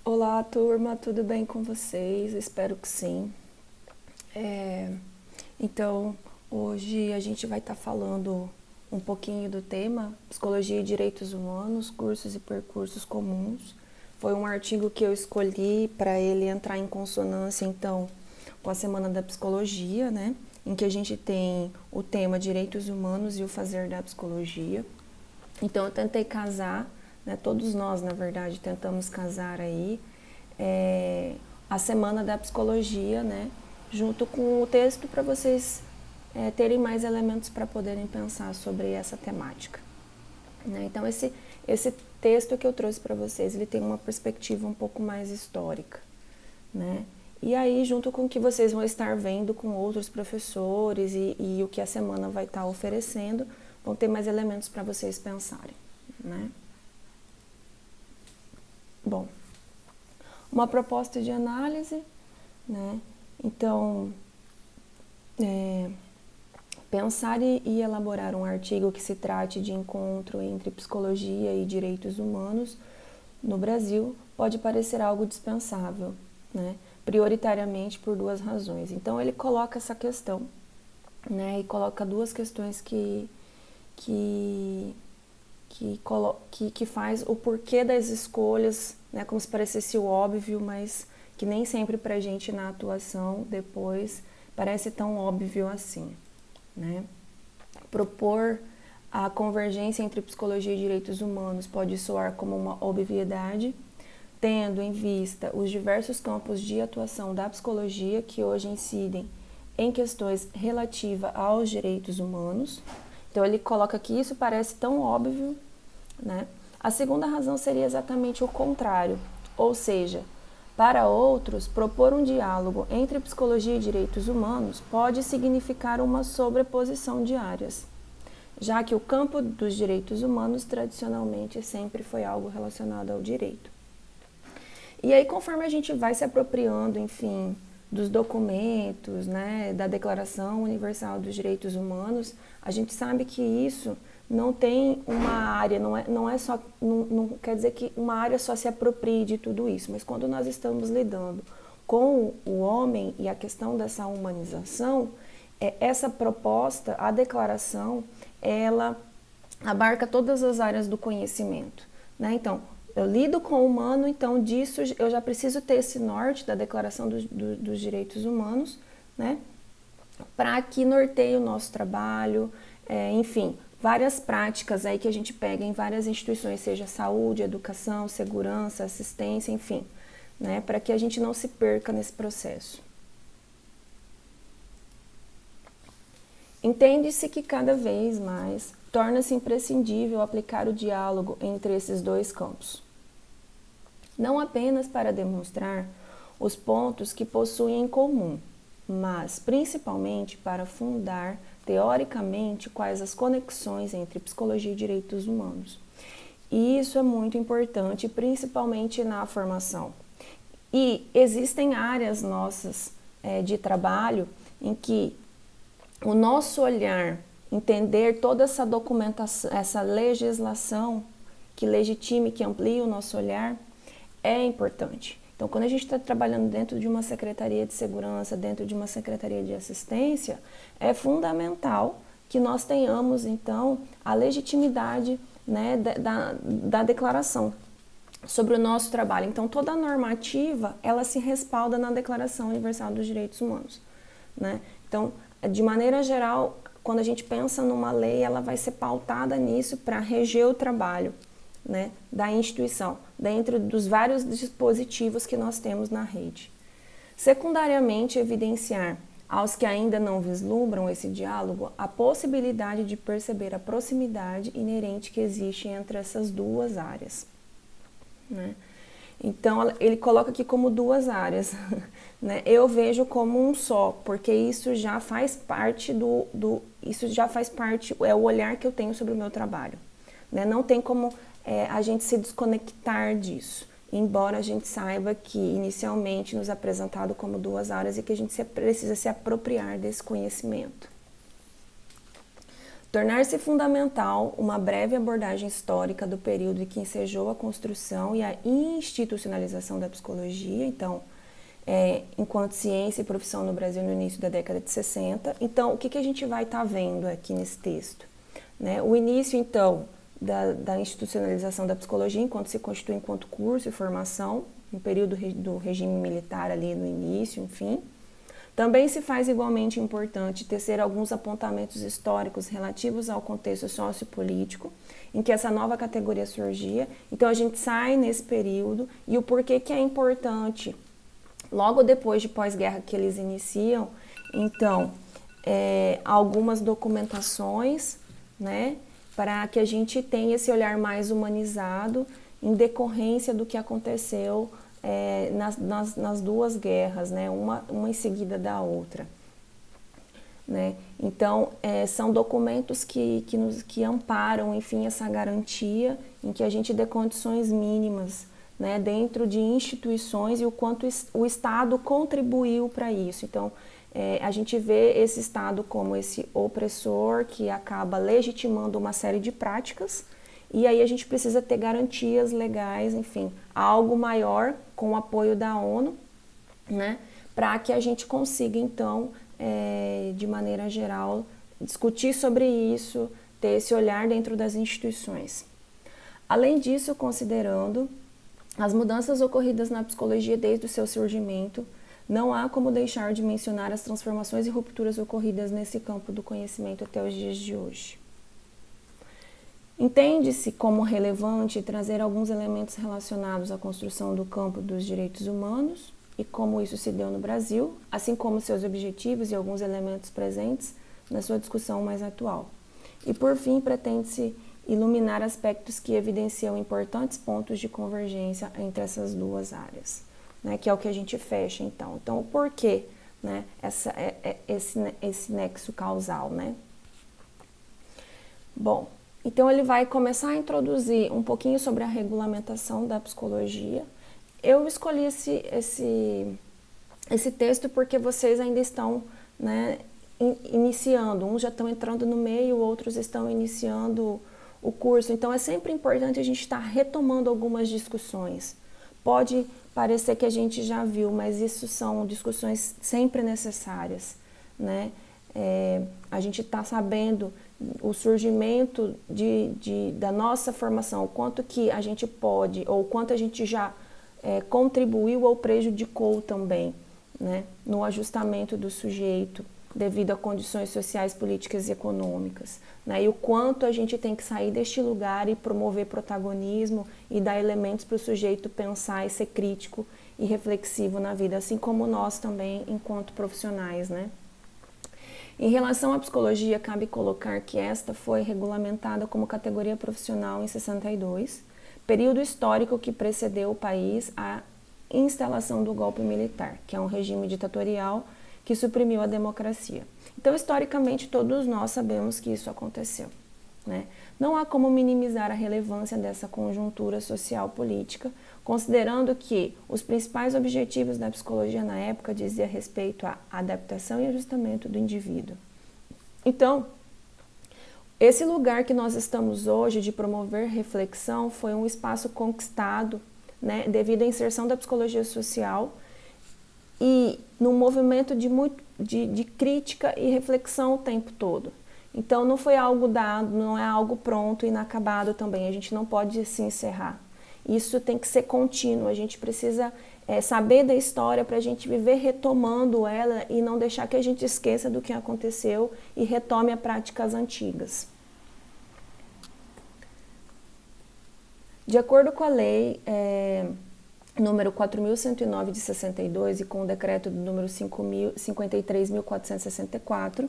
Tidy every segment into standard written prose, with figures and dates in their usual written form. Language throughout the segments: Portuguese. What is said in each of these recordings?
Olá, turma, tudo bem com vocês? Espero que sim. Então, hoje a gente vai estar falando um pouquinho do tema Psicologia e Direitos Humanos, cursos e percursos comuns. Foi um artigo que eu escolhi para ele entrar em consonância, então, com a Semana da Psicologia, né? Em que a gente tem o tema Direitos Humanos e o Fazer da Psicologia. Então, eu tentei casar, né? Todos nós, na verdade, tentamos casar aí a Semana da Psicologia, né? Junto com o texto para vocês terem mais elementos para poderem pensar sobre essa temática. Né? Então, esse texto que eu trouxe para vocês, ele tem uma perspectiva um pouco mais histórica. Né? E aí, junto com o que vocês vão estar vendo com outros professores e o que a semana vai estar oferecendo, vão ter mais elementos para vocês pensarem. Né? Bom, uma proposta de análise, né? Então, pensar e elaborar um artigo que se trate de encontro entre psicologia e direitos humanos no Brasil pode parecer algo dispensável, né? Prioritariamente por duas razões. Então, ele coloca essa questão, né? E coloca duas questões que faz o porquê das escolhas, né? Como se parecesse o óbvio, mas que nem sempre para a gente na atuação depois parece tão óbvio assim. Né? Propor a convergência entre psicologia e direitos humanos pode soar como uma obviedade, tendo em vista os diversos campos de atuação da psicologia que hoje incidem em questões relativas aos direitos humanos. Então, ele coloca que isso parece tão óbvio, né? A segunda razão seria exatamente o contrário, ou seja, para outros, propor um diálogo entre psicologia e direitos humanos pode significar uma sobreposição de áreas, já que o campo dos direitos humanos tradicionalmente sempre foi algo relacionado ao direito. E aí, conforme a gente vai se apropriando, enfim, dos documentos, né, da Declaração Universal dos Direitos Humanos, a gente sabe que isso não tem uma área, não quer dizer que uma área só se aproprie de tudo isso, mas quando nós estamos lidando com o homem e a questão dessa humanização, essa proposta, a declaração, ela abarca todas as áreas do conhecimento, né? Então, eu lido com o humano, então disso eu já preciso ter esse norte da Declaração dos Direitos Humanos, né? Para que norteie o nosso trabalho, enfim, várias práticas aí que a gente pega em várias instituições, seja saúde, educação, segurança, assistência, enfim, né? Para que a gente não se perca nesse processo. Entende-se que cada vez mais torna-se imprescindível aplicar o diálogo entre esses dois campos. Não apenas para demonstrar os pontos que possuem em comum, mas principalmente para fundar teoricamente quais as conexões entre psicologia e direitos humanos. E isso é muito importante, principalmente na formação. E existem áreas nossas de trabalho em que o nosso olhar, entender toda essa documentação, essa legislação que legitime, que amplie o nosso olhar, é importante. Então, quando a gente está trabalhando dentro de uma secretaria de segurança, dentro de uma secretaria de assistência, é fundamental que nós tenhamos, então, a legitimidade, né, da declaração sobre o nosso trabalho. Então, toda a normativa, ela se respalda na Declaração Universal dos Direitos Humanos. Né? Então, de maneira geral, quando a gente pensa numa lei, ela vai ser pautada nisso para reger o trabalho, né, da instituição, dentro dos vários dispositivos que nós temos na rede. Secundariamente, evidenciar aos que ainda não vislumbram esse diálogo a possibilidade de perceber a proximidade inerente que existe entre essas duas áreas. Né? Então, ele coloca aqui como duas áreas. Né? Eu vejo como um só, porque isso já faz parte isso já faz parte, é o olhar que eu tenho sobre o meu trabalho. Né? Não tem como a gente se desconectar disso, embora a gente saiba que inicialmente nos é apresentado como duas áreas e que a gente precisa se apropriar desse conhecimento. Tornar-se fundamental uma breve abordagem histórica do período em que ensejou a construção e a institucionalização da psicologia, então, enquanto ciência e profissão no Brasil no início da década de 60. Então, o que a gente vai estar vendo aqui nesse texto? Né? O início, então, da institucionalização da psicologia, enquanto se constitui enquanto curso e formação, no período do regime militar ali no início, enfim. Também se faz igualmente importante tecer alguns apontamentos históricos relativos ao contexto sociopolítico em que essa nova categoria surgia. Então, a gente sai nesse período e o porquê que é importante, logo depois de pós-guerra que eles iniciam, então, algumas documentações, né, para que a gente tenha esse olhar mais humanizado em decorrência do que aconteceu nas duas guerras, né, uma em seguida da outra. Né? Então, são documentos que amparam, enfim, essa garantia em que a gente dê condições mínimas, né, dentro de instituições e o quanto o Estado contribuiu para isso. Então, a gente vê esse Estado como esse opressor que acaba legitimando uma série de práticas e aí a gente precisa ter garantias legais, enfim, algo maior com o apoio da ONU, né, para que a gente consiga, então, de maneira geral, discutir sobre isso, ter esse olhar dentro das instituições. Além disso, considerando as mudanças ocorridas na psicologia desde o seu surgimento, não há como deixar de mencionar as transformações e rupturas ocorridas nesse campo do conhecimento até os dias de hoje. Entende-se como relevante trazer alguns elementos relacionados à construção do campo dos direitos humanos e como isso se deu no Brasil, assim como seus objetivos e alguns elementos presentes na sua discussão mais atual. E, por fim, pretende-se iluminar aspectos que evidenciam importantes pontos de convergência entre essas duas áreas, né, que é o que a gente fecha, então. Então, o porquê, né, esse nexo causal, né? Bom, então ele vai começar a introduzir um pouquinho sobre a regulamentação da psicologia. Eu escolhi esse texto porque vocês ainda estão, né, iniciando. Uns já estão entrando no meio, outros estão iniciando o curso. Então, é sempre importante a gente estar retomando algumas discussões. Pode parecer que a gente já viu, mas isso são discussões sempre necessárias, né? A gente está sabendo o surgimento da nossa formação, o quanto que a gente pode, ou o quanto a gente já contribuiu ou prejudicou também, né, no ajustamento do sujeito devido a condições sociais, políticas e econômicas, né, e o quanto a gente tem que sair deste lugar e promover protagonismo e dar elementos para o sujeito pensar e ser crítico e reflexivo na vida, assim como nós também enquanto profissionais, né. Em relação à psicologia, cabe colocar que esta foi regulamentada como categoria profissional em 62, período histórico que precedeu o país à instalação do golpe militar, que é um regime ditatorial que suprimiu a democracia. Então, historicamente, todos nós sabemos que isso aconteceu, né? Não há como minimizar a relevância dessa conjuntura social-política, considerando que os principais objetivos da psicologia na época diziam respeito à adaptação e ajustamento do indivíduo. Então, esse lugar que nós estamos hoje de promover reflexão foi um espaço conquistado, né, devido à inserção da psicologia social e num movimento de crítica e reflexão o tempo todo. Então, não foi algo dado, não é algo pronto, inacabado também, a gente não pode se encerrar. Isso tem que ser contínuo, a gente precisa saber da história para a gente viver retomando ela e não deixar que a gente esqueça do que aconteceu e retome as práticas antigas. De acordo com a lei número 4.109 de 62 e com o decreto do número 53.464,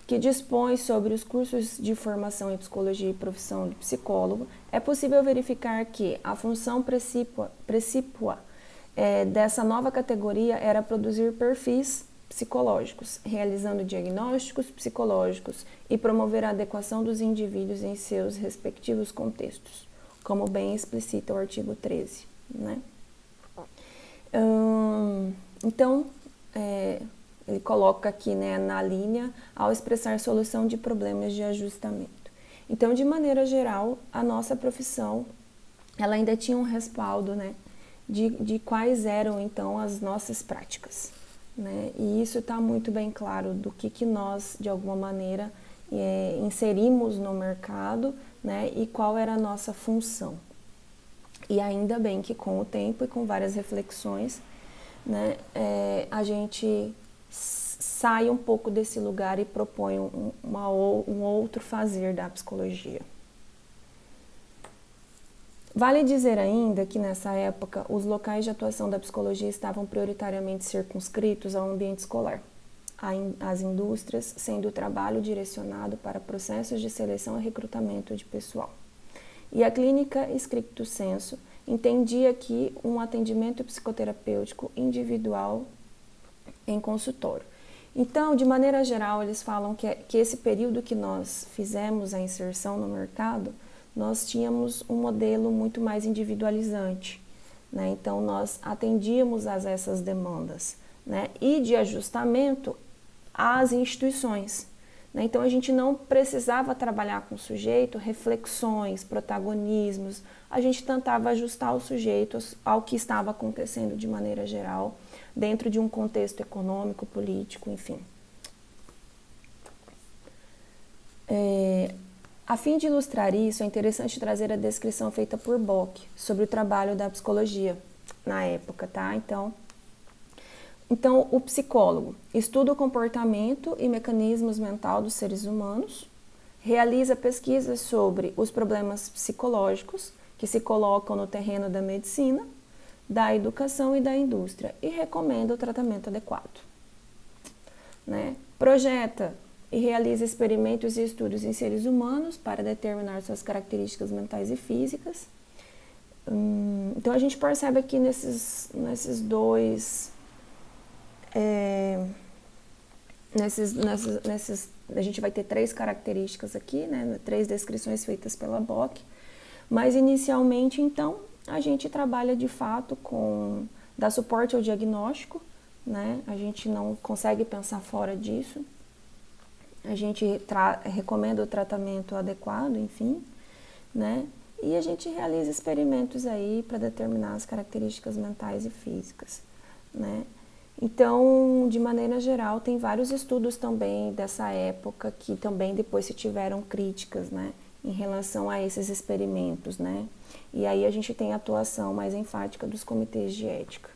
que dispõe sobre os cursos de formação em psicologia e profissão de psicólogo, é possível verificar que a função precípua dessa nova categoria era produzir perfis psicológicos, realizando diagnósticos psicológicos e promover a adequação dos indivíduos em seus respectivos contextos, como bem explicita o artigo 13, né? Então, ele coloca aqui, né, na linha, ao expressar solução de problemas de ajustamento. Então, de maneira geral, a nossa profissão, ela ainda tinha um respaldo, né, de quais eram, então, as nossas práticas, né? E isso está muito bem claro do que nós, de alguma maneira, inserimos no mercado, né, e qual era a nossa função. E ainda bem que com o tempo e com várias reflexões, né, a gente sai um pouco desse lugar e propõe um outro fazer da psicologia. Vale dizer ainda que nessa época os locais de atuação da psicologia estavam prioritariamente circunscritos ao ambiente escolar, às indústrias, sendo o trabalho direcionado para processos de seleção e recrutamento de pessoal. E a clínica stricto sensu entendia aqui um atendimento psicoterapêutico individual em consultório. Então, de maneira geral, eles falam que esse período que nós fizemos a inserção no mercado, nós tínhamos um modelo muito mais individualizante, né? Então, nós atendíamos a essas demandas, né? E de ajustamento às instituições, né? Então, a gente não precisava trabalhar com o sujeito reflexões, protagonismos, a gente tentava ajustar o sujeito ao que estava acontecendo de maneira geral, dentro de um contexto econômico, político, enfim. A fim de ilustrar isso, é interessante trazer a descrição feita por Bock sobre o trabalho da psicologia na época, tá? Então, o psicólogo estuda o comportamento e mecanismos mentais dos seres humanos, realiza pesquisas sobre os problemas psicológicos que se colocam no terreno da medicina, da educação e da indústria e recomenda o tratamento adequado, né? Projeta e realiza experimentos e estudos em seres humanos para determinar suas características mentais e físicas. Então, a gente percebe aqui nesses dois... a gente vai ter 3 características aqui, né? 3 descrições feitas pela Bock, mas inicialmente, então, a gente trabalha de fato dá suporte ao diagnóstico, né? A gente não consegue pensar fora disso. A gente recomenda o tratamento adequado, enfim, né? E a gente realiza experimentos aí para determinar as características mentais e físicas, né? Então, de maneira geral, tem vários estudos também dessa época que também depois se tiveram críticas, né, em relação a esses experimentos, né? E aí a gente tem a atuação mais enfática dos comitês de ética.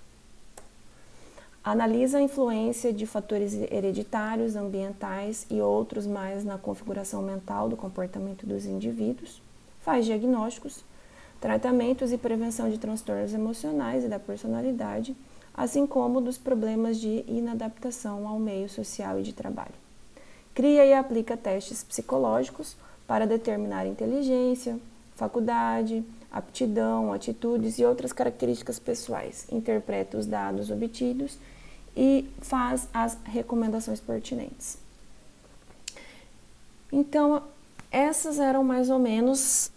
Analisa a influência de fatores hereditários, ambientais e outros mais na configuração mental do comportamento dos indivíduos, faz diagnósticos, tratamentos e prevenção de transtornos emocionais e da personalidade, assim como dos problemas de inadaptação ao meio social e de trabalho. Cria e aplica testes psicológicos para determinar inteligência, faculdade, aptidão, atitudes e outras características pessoais, interpreta os dados obtidos e faz as recomendações pertinentes. Então, essas eram mais ou menos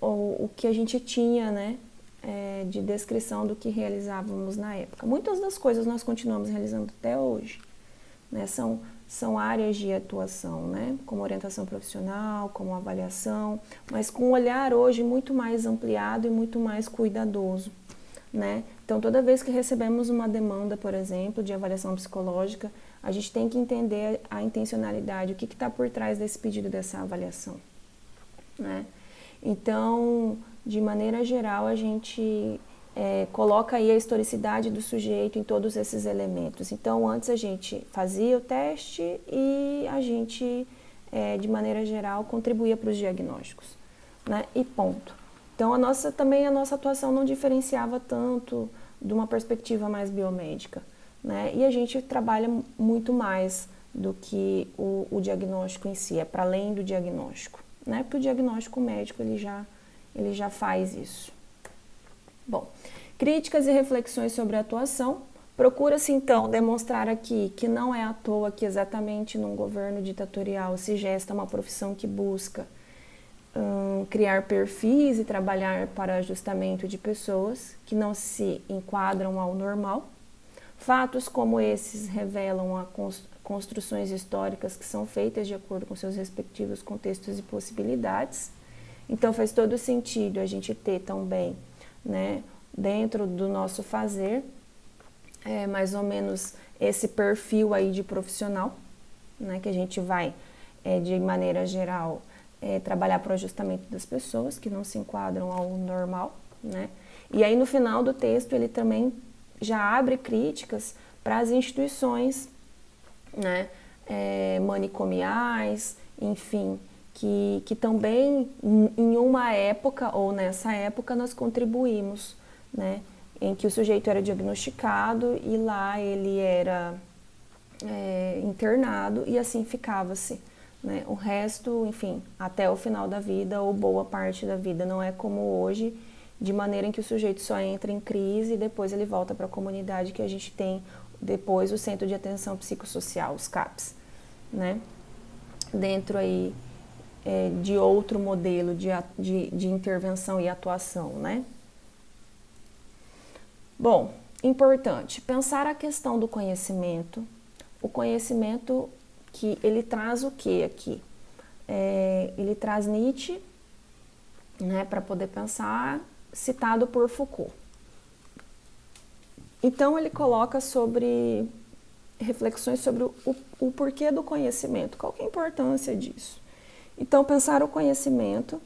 o que a gente tinha, né, de descrição do que realizávamos na época. Muitas das coisas nós continuamos realizando até hoje, né, são áreas de atuação, né, como orientação profissional, como avaliação, mas com um olhar hoje muito mais ampliado e muito mais cuidadoso, né? Então, toda vez que recebemos uma demanda, por exemplo, de avaliação psicológica, a gente tem que entender a intencionalidade, o que está por trás desse pedido, dessa avaliação, né? Então, de maneira geral, a gente coloca aí a historicidade do sujeito em todos esses elementos. Então, antes a gente fazia o teste e a gente, de maneira geral, contribuía para os diagnósticos, né? E ponto. Então, a nossa atuação não diferenciava tanto de uma perspectiva mais biomédica, né? E a gente trabalha muito mais do que o diagnóstico em si, é para além do diagnóstico, né? Porque o diagnóstico médico, ele já faz isso. Bom, críticas e reflexões sobre a atuação. Procura-se, então, demonstrar aqui que não é à toa que exatamente num governo ditatorial se gesta uma profissão que busca criar perfis e trabalhar para ajustamento de pessoas que não se enquadram ao normal. Fatos como esses revelam construções históricas que são feitas de acordo com seus respectivos contextos e possibilidades. Então faz todo sentido a gente ter também, né, dentro do nosso fazer, mais ou menos esse perfil aí de profissional, né, que a gente vai, de maneira geral, trabalhar para o ajustamento das pessoas que não se enquadram ao normal, né? E aí no final do texto ele também já abre críticas para as instituições, né, manicomiais, enfim, que também em uma época ou nessa época nós contribuímos, né, em que o sujeito era diagnosticado e lá ele era internado e assim ficava-se, né? O resto, enfim, até o final da vida ou boa parte da vida, não é como hoje, de maneira em que o sujeito só entra em crise e depois ele volta para a comunidade, que a gente tem depois o Centro de Atenção Psicossocial, os CAPs, né? Dentro aí de outro modelo de intervenção e atuação, né? Bom, importante, pensar a questão do conhecimento. O conhecimento que ele traz o que aqui? Ele traz Nietzsche, né, para poder pensar, citado por Foucault. Então ele coloca sobre reflexões sobre o porquê do conhecimento, qual que é a importância disso. Então pensar o conhecimento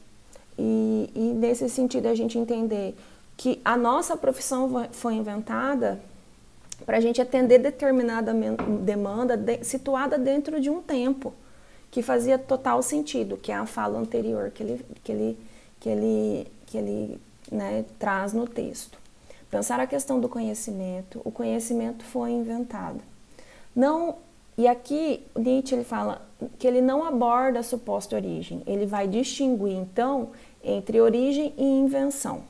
e nesse sentido a gente entender que a nossa profissão foi inventada para a gente atender determinada demanda situada dentro de um tempo que fazia total sentido, que é a fala anterior que ele né, traz no texto. Pensar a questão do conhecimento, o conhecimento foi inventado. Não, e aqui Nietzsche ele fala que ele não aborda a suposta origem, ele vai distinguir então entre origem e invenção.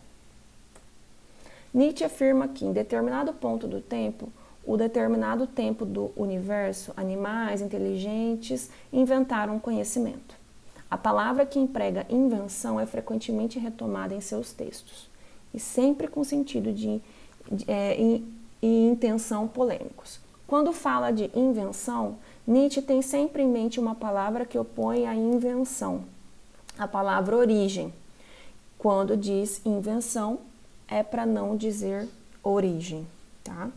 Nietzsche afirma que em determinado ponto do tempo, o determinado tempo do universo, animais inteligentes inventaram conhecimento. A palavra que emprega invenção é frequentemente retomada em seus textos, e sempre com sentido e intenção polêmicos. Quando fala de invenção, Nietzsche tem sempre em mente uma palavra que opõe a invenção, a palavra origem. Quando diz invenção, é para não dizer origem, tá?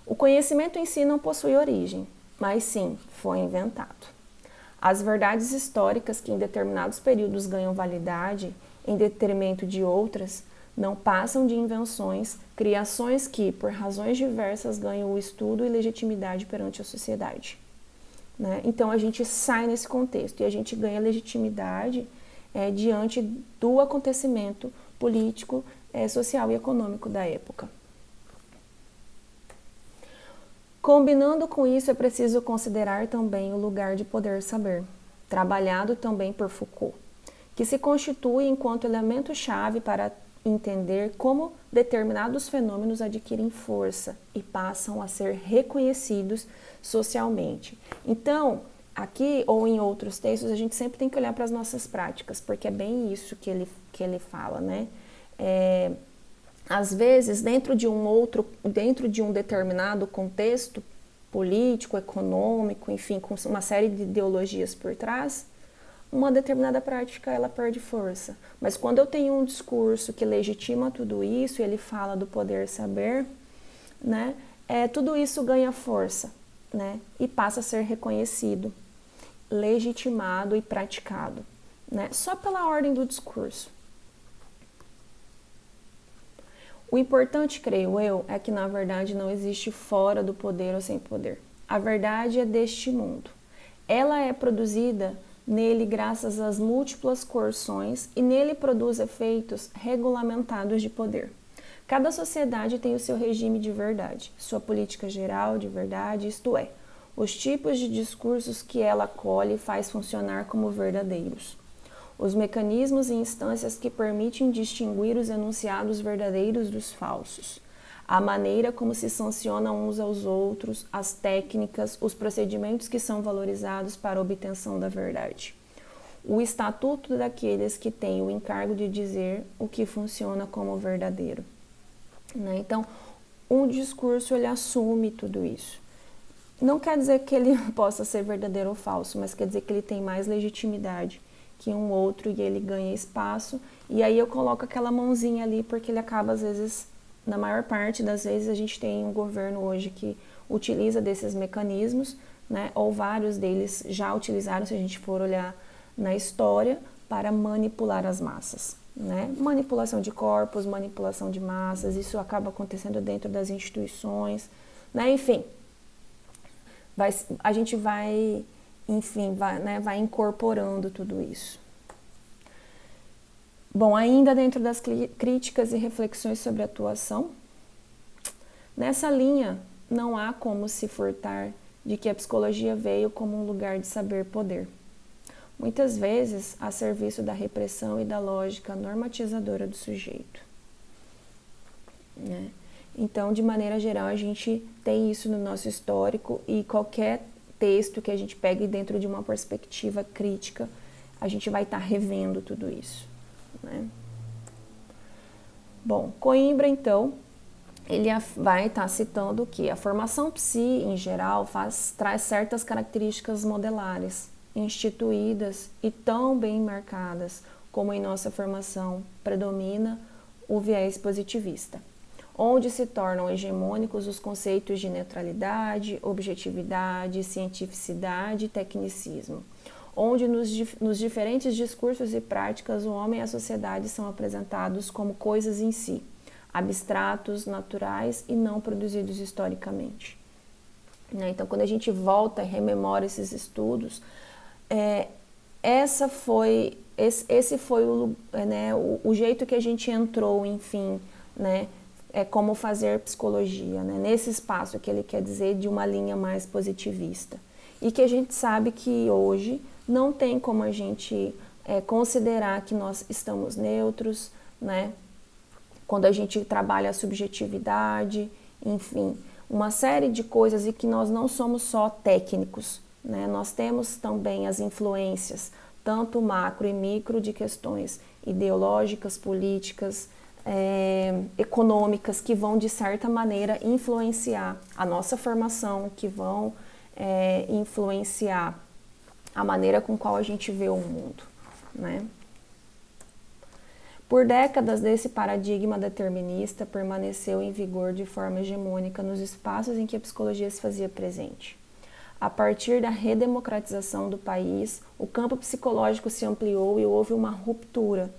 O conhecimento em si não possui origem, mas sim, foi inventado. As verdades históricas que em determinados períodos ganham validade em detrimento de outras não passam de invenções, criações que, por razões diversas, ganham o estudo e legitimidade perante a sociedade, né? Então a gente sai nesse contexto e a gente ganha legitimidade diante do acontecimento político, social e econômico da época. Combinando com isso, é preciso considerar também o lugar de poder saber, trabalhado também por Foucault, que se constitui enquanto elemento-chave para entender como determinados fenômenos adquirem força e passam a ser reconhecidos socialmente. Então, aqui ou em outros textos, a gente sempre tem que olhar para as nossas práticas, porque é bem isso que ele fala, né? Às vezes, dentro de um determinado contexto político, econômico, enfim, com uma série de ideologias por trás, uma determinada prática ela perde força. Mas quando eu tenho um discurso que legitima tudo isso, ele fala do poder saber, né? Tudo isso ganha força, né? E passa a ser reconhecido, legitimado e praticado, né? Só pela ordem do discurso. O importante, creio eu, é que na verdade não existe fora do poder ou sem poder. A verdade é deste mundo. Ela é produzida nele graças às múltiplas coerções e nele produz efeitos regulamentados de poder. Cada sociedade tem o seu regime de verdade, sua política geral de verdade, isto é, os tipos de discursos que ela acolhe e faz funcionar como verdadeiros. Os mecanismos e instâncias que permitem distinguir os enunciados verdadeiros dos falsos, a maneira como se sancionam uns aos outros, as técnicas, os procedimentos que são valorizados para a obtenção da verdade. O estatuto daqueles que têm o encargo de dizer o que funciona como verdadeiro, né? Então, um discurso ele assume tudo isso. Não quer dizer que ele possa ser verdadeiro ou falso, mas quer dizer que ele tem mais legitimidade que um outro e ele ganha espaço. E aí eu coloco aquela mãozinha ali porque ele acaba, às vezes, na maior parte das vezes, a gente tem um governo hoje que utiliza desses mecanismos, né? Ou vários deles já utilizaram, se a gente for olhar na história, para manipular as massas. Né? Manipulação de corpos, manipulação de massas, isso acaba acontecendo dentro das instituições, né? Enfim, a gente vai, vai incorporando tudo isso. Bom, ainda dentro das críticas e reflexões sobre a atuação, nessa linha não há como se furtar de que a psicologia veio como um lugar de saber-poder. Muitas vezes a serviço da repressão e da lógica normatizadora do sujeito. Né? Então, de maneira geral, a gente tem isso no nosso histórico e qualquer texto que a gente pegue dentro de uma perspectiva crítica, a gente vai estar revendo tudo isso. Né? Bom, Coimbra, então, ele vai estar citando que a formação psi, em geral, traz certas características modelares, instituídas e tão bem marcadas como em nossa formação predomina o viés positivista, onde se tornam hegemônicos os conceitos de neutralidade, objetividade, cientificidade e tecnicismo, onde nos diferentes discursos e práticas o homem e a sociedade são apresentados como coisas em si, abstratos, naturais e não produzidos historicamente. Então, quando a gente volta e rememora esses estudos, esse foi o jeito que a gente entrou, enfim, né, como fazer psicologia, né, nesse espaço que ele quer dizer de uma linha mais positivista. E que a gente sabe que hoje não tem como a gente considerar que nós estamos neutros, né, quando a gente trabalha a subjetividade, enfim, uma série de coisas e que nós não somos só técnicos. Né? Nós temos também as influências, tanto macro e micro, de questões ideológicas, políticas, econômicas, que vão, de certa maneira, influenciar a nossa formação, que vão influenciar a maneira com qual a gente vê o mundo. Né? Por décadas, desse paradigma determinista permaneceu em vigor de forma hegemônica nos espaços em que a psicologia se fazia presente. A partir da redemocratização do país, o campo psicológico se ampliou e houve uma ruptura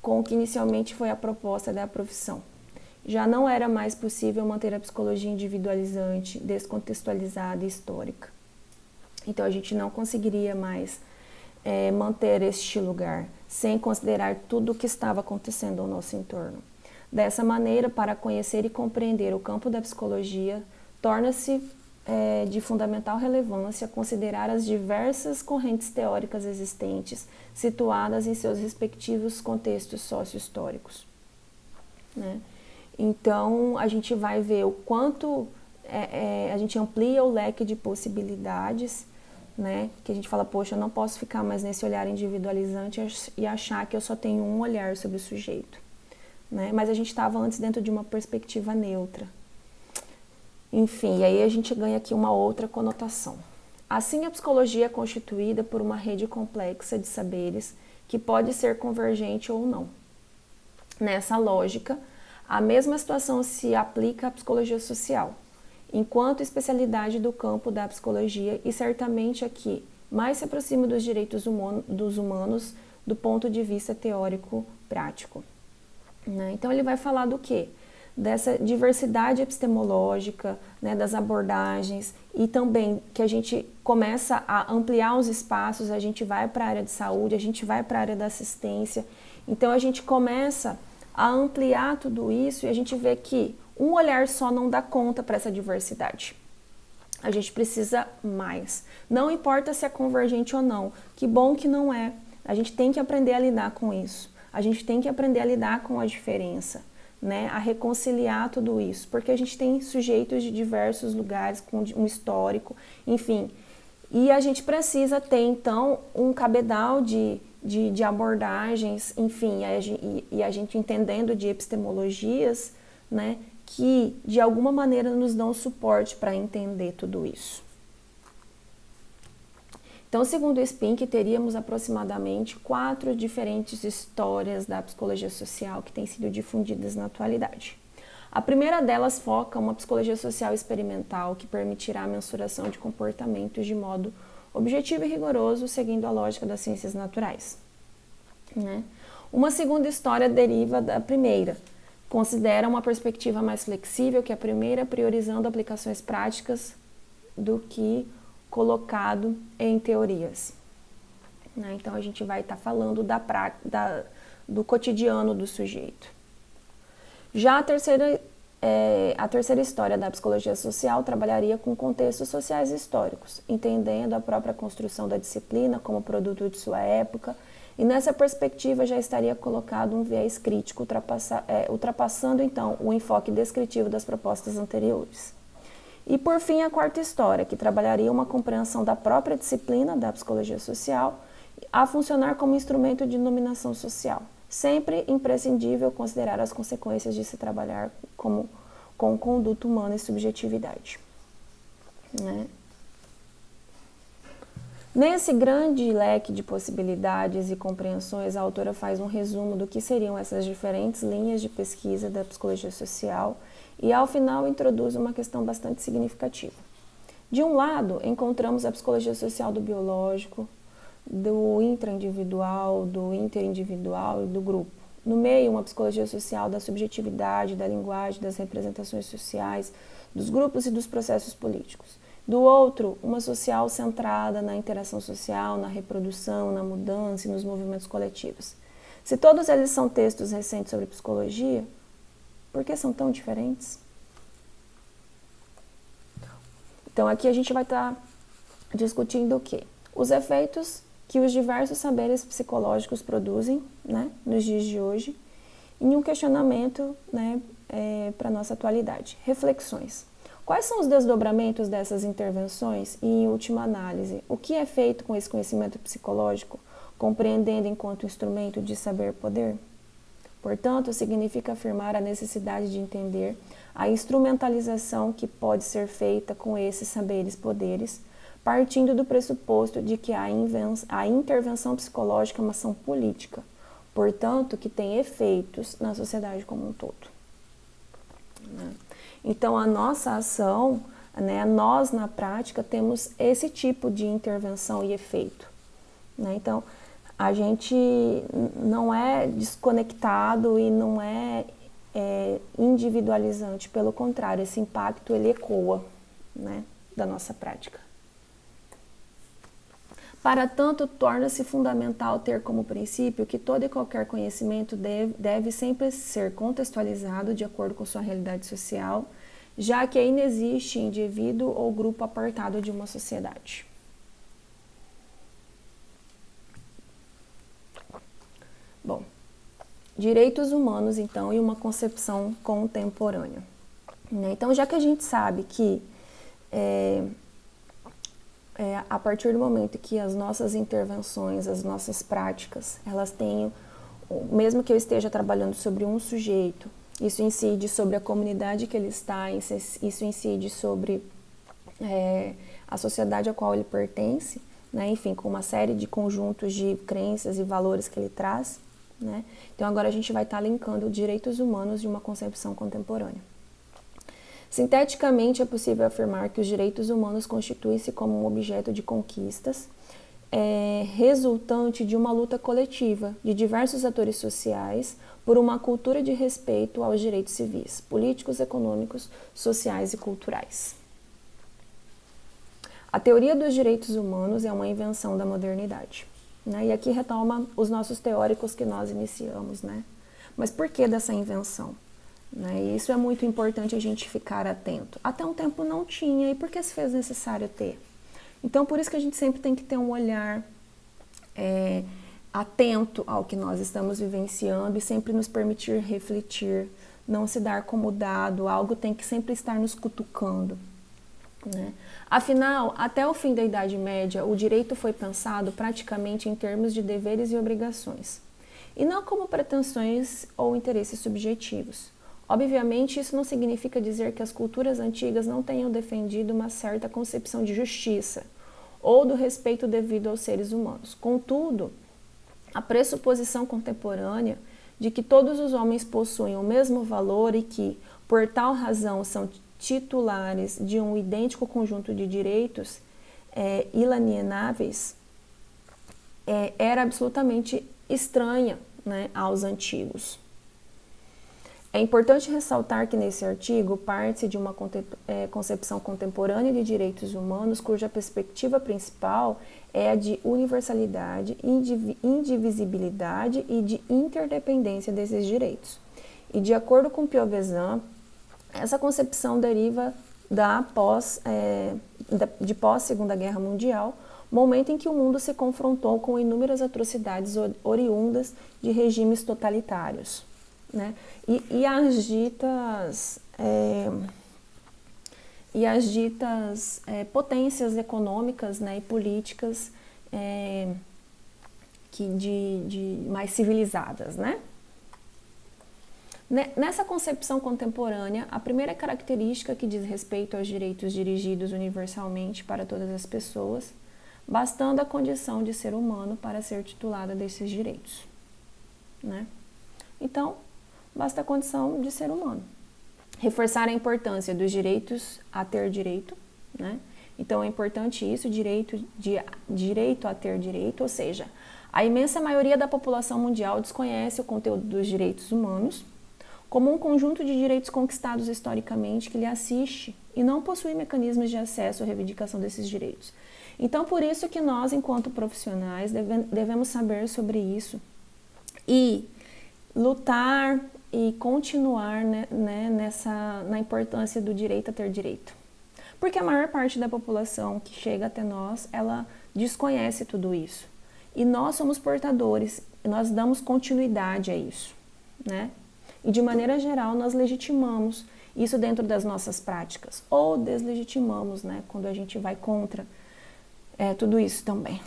com o que inicialmente foi a proposta da profissão. Já não era mais possível manter a psicologia individualizante, descontextualizada e histórica. Então, a gente não conseguiria mais manter este lugar, sem considerar tudo o que estava acontecendo ao nosso entorno. Dessa maneira, para conhecer e compreender o campo da psicologia, torna-se de fundamental relevância considerar as diversas correntes teóricas existentes, situadas em seus respectivos contextos socio-históricos. Né? Então, a gente vai ver o quanto a gente amplia o leque de possibilidades, né? Que a gente fala, poxa, eu não posso ficar mais nesse olhar individualizante e achar que eu só tenho um olhar sobre o sujeito. Né? Mas a gente estava antes dentro de uma perspectiva neutra. Enfim, e aí a gente ganha aqui uma outra conotação. Assim, a psicologia é constituída por uma rede complexa de saberes que pode ser convergente ou não. Nessa lógica, a mesma situação se aplica à psicologia social, enquanto especialidade do campo da psicologia e certamente aqui mais se aproxima dos direitos dos humanos do ponto de vista teórico-prático. Né? Então, ele vai falar do quê? Dessa diversidade epistemológica, né, das abordagens e também que a gente começa a ampliar os espaços, a gente vai para a área de saúde, a gente vai para a área da assistência, então a gente começa a ampliar tudo isso e a gente vê que um olhar só não dá conta para essa diversidade. A gente precisa mais. Não importa se é convergente ou não, que bom que não é. A gente tem que aprender a lidar com isso. A gente tem que aprender a lidar com a diferença, né? A reconciliar tudo isso, porque a gente tem sujeitos de diversos lugares, com um histórico, enfim. E a gente precisa ter, então, um cabedal de abordagens, enfim, e a gente entendendo de epistemologias, né, que de alguma maneira nos dão suporte para entender tudo isso. Então, segundo o Spink, teríamos aproximadamente 4 diferentes histórias da psicologia social que têm sido difundidas na atualidade. A primeira delas foca uma psicologia social experimental que permitirá a mensuração de comportamentos de modo objetivo e rigoroso, seguindo a lógica das ciências naturais. Né? Uma segunda história deriva da primeira, considera uma perspectiva mais flexível que a primeira, priorizando aplicações práticas do que colocado em teorias. Né? Então, a gente vai estar falando do cotidiano do sujeito. Já a terceira história da psicologia social trabalharia com contextos sociais e históricos, entendendo a própria construção da disciplina como produto de sua época, e nessa perspectiva já estaria colocado um viés crítico, ultrapassando então o enfoque descritivo das propostas anteriores. E por fim, a quarta história, que trabalharia uma compreensão da própria disciplina da psicologia social a funcionar como instrumento de dominação social. Sempre imprescindível considerar as consequências de se trabalhar com conduta humana e subjetividade. Né? Nesse grande leque de possibilidades e compreensões, a autora faz um resumo do que seriam essas diferentes linhas de pesquisa da psicologia social e, ao final, introduz uma questão bastante significativa. De um lado, encontramos a psicologia social do biológico, do intraindividual, do interindividual e do grupo. No meio, uma psicologia social da subjetividade, da linguagem, das representações sociais, dos grupos e dos processos políticos. Do outro, uma social centrada na interação social, na reprodução, na mudança e nos movimentos coletivos. Se todos eles são textos recentes sobre psicologia, por que são tão diferentes? Então, aqui a gente vai estar discutindo o quê? Os efeitos que os diversos saberes psicológicos produzem, né, nos dias de hoje, em um questionamento, né, para a nossa atualidade. Reflexões. Quais são os desdobramentos dessas intervenções e, em última análise, o que é feito com esse conhecimento psicológico, compreendendo enquanto instrumento de saber-poder? Portanto, significa afirmar a necessidade de entender a instrumentalização que pode ser feita com esses saberes-poderes, partindo do pressuposto de que a intervenção psicológica é uma ação política, portanto, que tem efeitos na sociedade como um todo. Então, a nossa ação, né, nós na prática temos esse tipo de intervenção e efeito. Né? Então, a gente não é desconectado e não é individualizante, pelo contrário, esse impacto ele ecoa, né, da nossa prática. Para tanto, torna-se fundamental ter como princípio que todo e qualquer conhecimento deve sempre ser contextualizado de acordo com sua realidade social, já que aí não existe indivíduo ou grupo apartado de uma sociedade. Bom, direitos humanos, então, e uma concepção contemporânea. Então, já que a gente sabe que a partir do momento que as nossas intervenções, as nossas práticas, elas têm, mesmo que eu esteja trabalhando sobre um sujeito, isso incide sobre a comunidade que ele está, isso incide sobre a sociedade a qual ele pertence, né? Enfim, com uma série de conjuntos de crenças e valores que ele traz. Né? Então, agora a gente vai estar linkando direitos humanos de uma concepção contemporânea. Sinteticamente, é possível afirmar que os direitos humanos constituem-se como um objeto de conquistas resultante de uma luta coletiva de diversos atores sociais por uma cultura de respeito aos direitos civis, políticos, econômicos, sociais e culturais. A teoria dos direitos humanos é uma invenção da modernidade. Né? E aqui retoma os nossos teóricos que nós iniciamos. Né? Mas por que dessa invenção? Né? E isso é muito importante a gente ficar atento. Até um tempo não tinha, e por que se fez necessário ter? Então, por isso que a gente sempre tem que ter um olhar atento ao que nós estamos vivenciando e sempre nos permitir refletir, não se dar como dado, algo tem que sempre estar nos cutucando. Né? Afinal, até o fim da Idade Média, o direito foi pensado praticamente em termos de deveres e obrigações, e não como pretensões ou interesses subjetivos. Obviamente, isso não significa dizer que as culturas antigas não tenham defendido uma certa concepção de justiça ou do respeito devido aos seres humanos. Contudo, a pressuposição contemporânea de que todos os homens possuem o mesmo valor e que, por tal razão, são titulares de um idêntico conjunto de direitos inalienáveis, era absolutamente estranha, né, aos antigos. É importante ressaltar que nesse artigo parte de uma concepção contemporânea de direitos humanos cuja perspectiva principal é a de universalidade, indivisibilidade e de interdependência desses direitos. E de acordo com Piovesan, essa concepção deriva de pós-Segunda Guerra Mundial, momento em que o mundo se confrontou com inúmeras atrocidades oriundas de regimes totalitários, né? E as ditas potências econômicas, né, e políticas mais civilizadas, né? Nessa concepção contemporânea, a primeira característica que diz respeito aos direitos dirigidos universalmente para todas as pessoas, bastando a condição de ser humano para ser titulada desses direitos, né? Então, basta a condição de ser humano. Reforçar a importância dos direitos a ter direito, né? Então é importante isso, direito a ter direito, ou seja, a imensa maioria da população mundial desconhece o conteúdo dos direitos humanos como um conjunto de direitos conquistados historicamente que lhe assiste e não possui mecanismos de acesso ou reivindicação desses direitos. Então, por isso que nós, enquanto profissionais, devemos saber sobre isso e lutar e continuar, né, na importância do direito a ter direito. Porque a maior parte da população que chega até nós, ela desconhece tudo isso. E nós somos portadores, e nós damos continuidade a isso, né? E de maneira geral, nós legitimamos isso dentro das nossas práticas, ou deslegitimamos, né, quando a gente vai contra tudo isso também.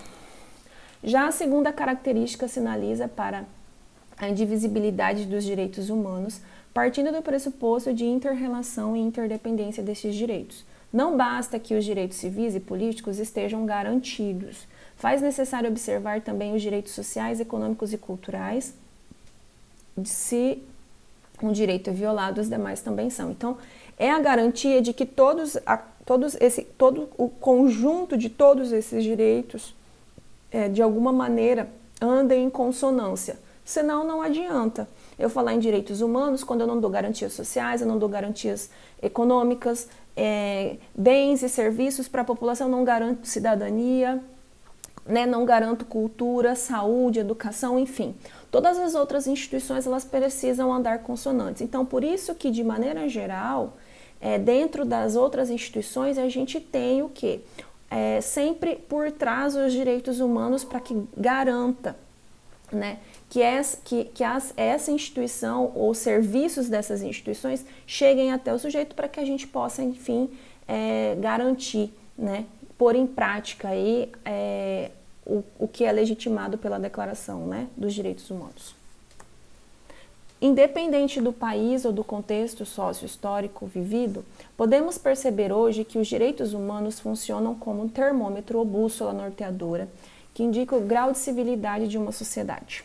Já a segunda característica sinaliza para a indivisibilidade dos direitos humanos, partindo do pressuposto de inter-relação e interdependência desses direitos. Não basta que os direitos civis e políticos estejam garantidos. Faz necessário observar também os direitos sociais, econômicos e culturais. Se um direito é violado, os demais também são. Então, é a garantia de que todo o conjunto de todos esses direitos, de alguma maneira, andem em consonância. Senão, não adianta eu falar em direitos humanos quando eu não dou garantias sociais, eu não dou garantias econômicas, bens e serviços para a população, não garanto cidadania, né, não garanto cultura, saúde, educação, enfim. Todas as outras instituições, elas precisam andar consonantes. Então, por isso que, de maneira geral, dentro das outras instituições, a gente tem o quê? Sempre por trás os direitos humanos para que garanta, né, que essa instituição ou serviços dessas instituições cheguem até o sujeito para que a gente possa, enfim, garantir, né, pôr em prática aí, o que é legitimado pela Declaração, né, dos Direitos Humanos. Independente do país ou do contexto sócio-histórico vivido, podemos perceber hoje que os direitos humanos funcionam como um termômetro ou bússola norteadora que indica o grau de civilidade de uma sociedade.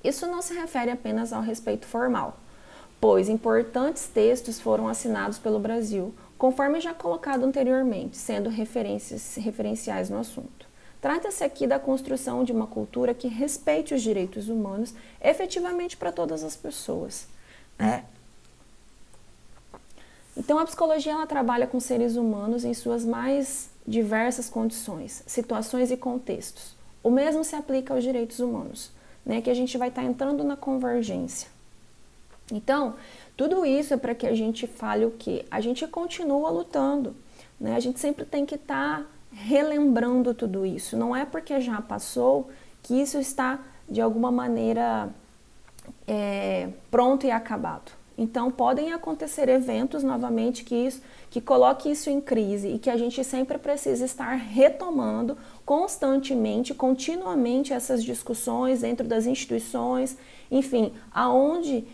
Isso não se refere apenas ao respeito formal, pois importantes textos foram assinados pelo Brasil, conforme já colocado anteriormente, sendo referenciais no assunto. Trata-se aqui da construção de uma cultura que respeite os direitos humanos efetivamente para todas as pessoas, né? Então, a psicologia ela trabalha com seres humanos em suas mais diversas condições, situações e contextos. O mesmo se aplica aos direitos humanos, né, que a gente vai estar entrando na convergência. Então, tudo isso é para que a gente fale o quê? A gente continua lutando, né? A gente sempre tem que estar relembrando tudo isso. Não é porque já passou que isso está, de alguma maneira, pronto e acabado. Então, podem acontecer eventos, novamente, que coloque isso em crise e que a gente sempre precisa estar retomando constantemente, continuamente essas discussões dentro das instituições, enfim, aonde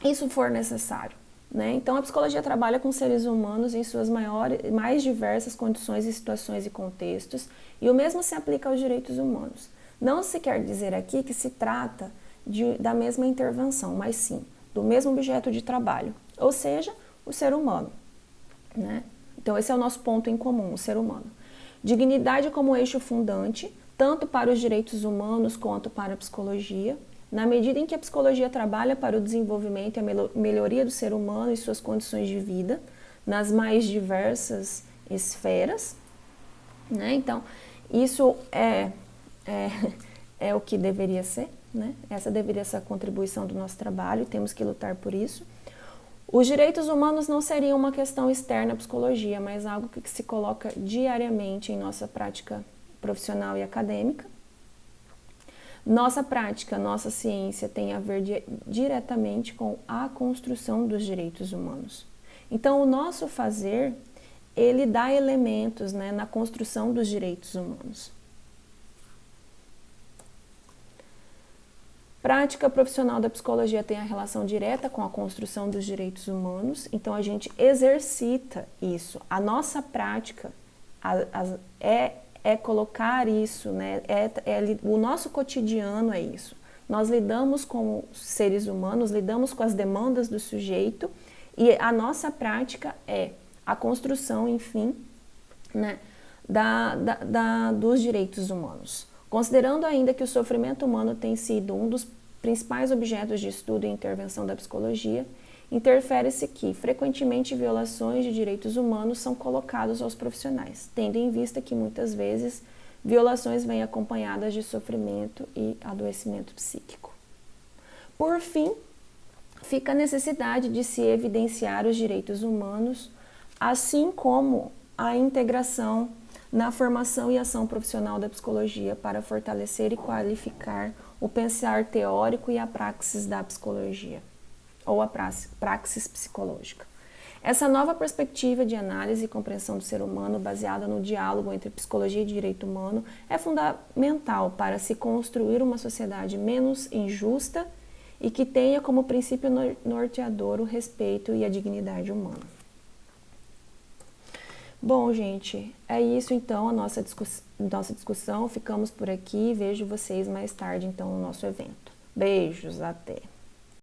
isso for necessário, né? Então, a psicologia trabalha com seres humanos em suas mais diversas condições e situações e contextos, e o mesmo se aplica aos direitos humanos. Não se quer dizer aqui que se trata da mesma intervenção, mas sim do mesmo objeto de trabalho, ou seja, o ser humano, né? Então, esse é o nosso ponto em comum, o ser humano. Dignidade como eixo fundante, tanto para os direitos humanos quanto para a psicologia. Na medida em que a psicologia trabalha para o desenvolvimento e a melhoria do ser humano e suas condições de vida, nas mais diversas esferas, né? Então, isso é o que deveria ser, né? Essa deveria ser a contribuição do nosso trabalho, temos que lutar por isso. Os direitos humanos não seriam uma questão externa à psicologia, mas algo que se coloca diariamente em nossa prática profissional e acadêmica. Nossa prática, nossa ciência tem a ver diretamente com a construção dos direitos humanos. Então, o nosso fazer, ele dá elementos, né, na construção dos direitos humanos. Prática profissional da psicologia tem a relação direta com a construção dos direitos humanos, então a gente exercita isso. A nossa prática é colocar isso, né? O nosso cotidiano é isso. Nós lidamos com seres humanos, lidamos com as demandas do sujeito e a nossa prática é a construção, enfim, né, dos direitos humanos. Considerando ainda que o sofrimento humano tem sido um dos principais objetos de estudo e intervenção da psicologia, interfere-se que, frequentemente, violações de direitos humanos são colocadas aos profissionais, tendo em vista que, muitas vezes, violações vêm acompanhadas de sofrimento e adoecimento psíquico. Por fim, fica a necessidade de se evidenciar os direitos humanos, assim como a integração na formação e ação profissional da psicologia para fortalecer e qualificar o pensar teórico e a praxis da psicologia, ou a praxis psicológica. Essa nova perspectiva de análise e compreensão do ser humano, baseada no diálogo entre psicologia e direito humano, é fundamental para se construir uma sociedade menos injusta e que tenha como princípio norteador o respeito e a dignidade humana. Bom, gente, é isso então a nossa discussão. Ficamos por aqui. Vejo vocês mais tarde então no nosso evento. Beijos, até!